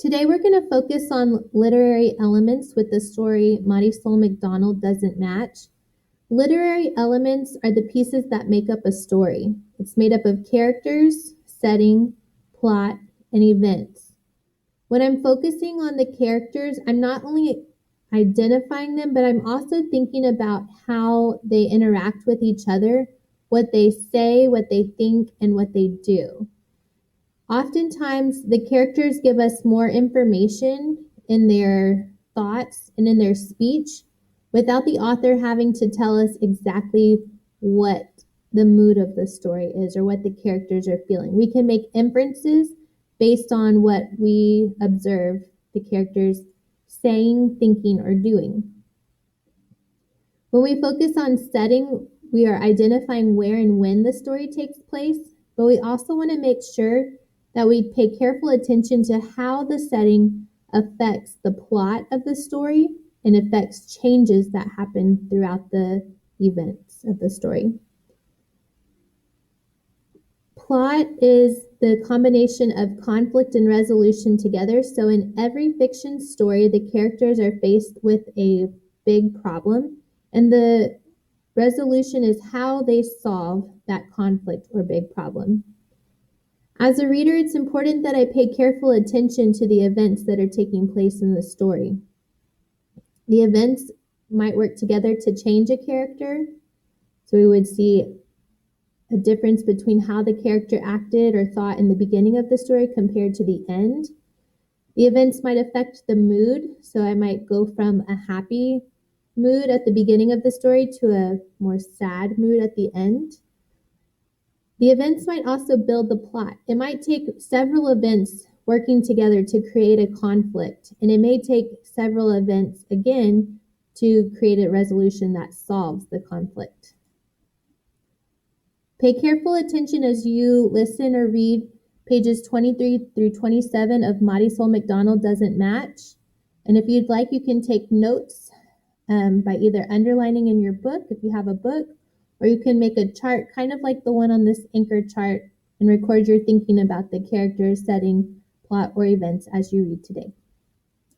Today we're going to focus on literary elements with the story Marisol McDonald Doesn't Match. Literary elements are the pieces that make up a story. It's made up of characters, setting, plot, and events. When I'm focusing on the characters, I'm not only identifying them, but I'm also thinking about how they interact with each other, what they say, what they think, and what they do. Oftentimes, the characters give us more information in their thoughts and in their speech without the author having to tell us exactly what the mood of the story is or what the characters are feeling. We can make inferences based on what we observe the characters saying, thinking, or doing. When we focus on setting, we are identifying where and when the story takes place, but we also want to make sure that we pay careful attention to how the setting affects the plot of the story and affects changes that happen throughout the events of the story. Plot is the combination of conflict and resolution together. So in every fiction story, the characters are faced with a big problem, and the resolution is how they solve that conflict or big problem. As a reader, it's important that I pay careful attention to the events that are taking place in the story. The events might work together to change a character. So we would see a difference between how the character acted or thought in the beginning of the story compared to the end. The events might affect the mood. So I might go from a happy mood at the beginning of the story to a more sad mood at the end. The events might also build the plot. It might take several events working together to create a conflict, and it may take several events again to create a resolution that solves the conflict. Pay careful attention as you listen or read pages 23 through 27 of Marisol McDonald Doesn't Match. And if you'd like, you can take notes by either underlining in your book, if you have a book, or you can make a chart, kind of like the one on this anchor chart, and record your thinking about the characters, setting, plot, or events as you read today.